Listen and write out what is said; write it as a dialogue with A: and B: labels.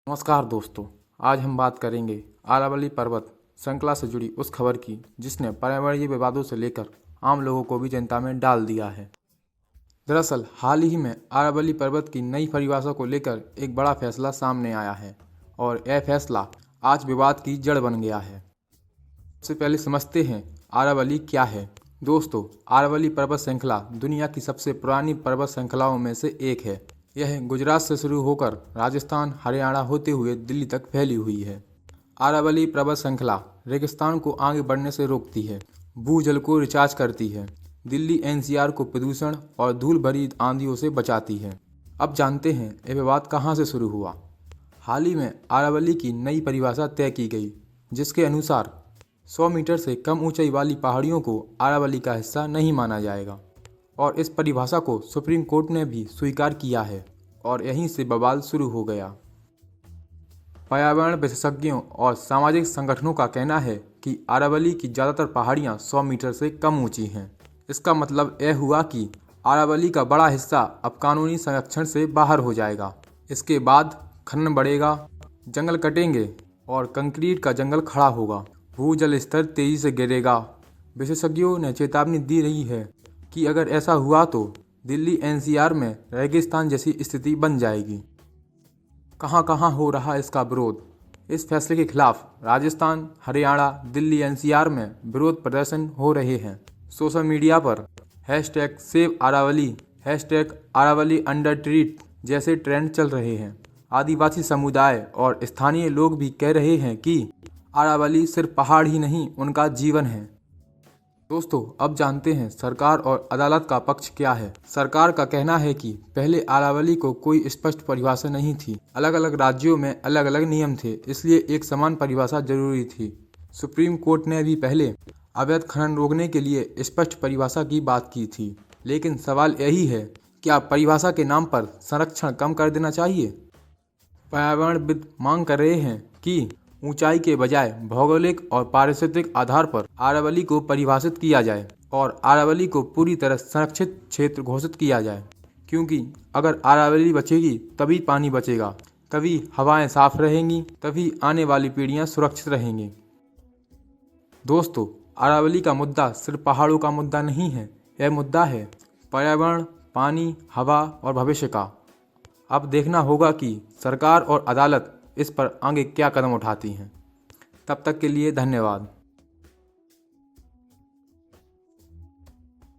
A: नमस्कार दोस्तों, आज हम बात करेंगे अरावली पर्वत श्रृंखला से जुड़ी उस खबर की जिसने पर्यावरणीय विवादों से लेकर आम लोगों को भी चिंता में डाल दिया है। दरअसल हाल ही में अरावली पर्वत की नई परिभाषा को लेकर एक बड़ा फैसला सामने आया है और यह फैसला आज विवाद की जड़ बन गया है। सबसे पहले समझते हैं अरावली क्या है। दोस्तों, अरावली पर्वत श्रृंखला दुनिया की सबसे पुरानी पर्वत श्रृंखलाओं में से एक है। यह गुजरात से शुरू होकर राजस्थान, हरियाणा होते हुए दिल्ली तक फैली हुई है। अरावली पर्वत श्रृंखला रेगिस्तान को आगे बढ़ने से रोकती है, भूजल को रिचार्ज करती है, दिल्ली एनसीआर को प्रदूषण और धूल भरी आंधियों से बचाती है। अब जानते हैं यह विवाद कहाँ से शुरू हुआ। हाल ही में अरावली की नई परिभाषा तय की गई, जिसके अनुसार 100 मीटर से कम ऊंचाई वाली पहाड़ियों को अरावली का हिस्सा नहीं माना जाएगा और इस परिभाषा को सुप्रीम कोर्ट ने भी स्वीकार किया है और यहीं से बवाल शुरू हो गया। पर्यावरण विशेषज्ञों और सामाजिक संगठनों का कहना है कि अरावली की ज़्यादातर पहाड़ियां 100 मीटर से कम ऊंची हैं। इसका मतलब यह हुआ कि अरावली का बड़ा हिस्सा अब कानूनी संरक्षण से बाहर हो जाएगा। इसके बाद खनन बढ़ेगा, जंगल कटेंगे और कंक्रीट का जंगल खड़ा होगा, भूजल स्तर तेजी से गिरेगा। विशेषज्ञों ने चेतावनी दी रही है कि अगर ऐसा हुआ तो दिल्ली एनसीआर में रेगिस्तान जैसी स्थिति बन जाएगी। कहां कहां हो रहा इसका विरोध। इस फैसले के खिलाफ राजस्थान, हरियाणा, दिल्ली एनसीआर में विरोध प्रदर्शन हो रहे हैं। सोशल मीडिया पर #SaveAravali, #AravaliUnderTreat जैसे ट्रेंड चल रहे हैं। आदिवासी समुदाय और स्थानीय लोग भी कह रहे हैं कि अरावली सिर्फ पहाड़ ही नहीं, उनका जीवन है। दोस्तों, अब जानते हैं सरकार और अदालत का पक्ष क्या है। सरकार का कहना है कि पहले अरावली को कोई स्पष्ट परिभाषा नहीं थी। अलग अलग राज्यों में अलग अलग नियम थे, इसलिए एक समान परिभाषा जरूरी थी। सुप्रीम कोर्ट ने भी पहले अवैध खनन रोकने के लिए स्पष्ट परिभाषा की बात की थी। लेकिन सवाल यही है, क्या परिभाषा के नाम पर संरक्षण कम कर देना चाहिए? पर्यावरणविद मांग कर रहे हैं कि ऊंचाई के बजाय भौगोलिक और पारिस्थितिक आधार पर अरावली को परिभाषित किया जाए और अरावली को पूरी तरह संरक्षित क्षेत्र घोषित किया जाए, क्योंकि अगर अरावली बचेगी तभी पानी बचेगा, तभी हवाएं साफ रहेंगी, तभी आने वाली पीढ़ियां सुरक्षित रहेंगी। दोस्तों, अरावली का मुद्दा सिर्फ पहाड़ों का मुद्दा नहीं है, यह मुद्दा है पर्यावरण, पानी, हवा और भविष्य का। अब देखना होगा कि सरकार और अदालत इस पर आगे क्या कदम उठाती हैं। तब तक के लिए धन्यवाद।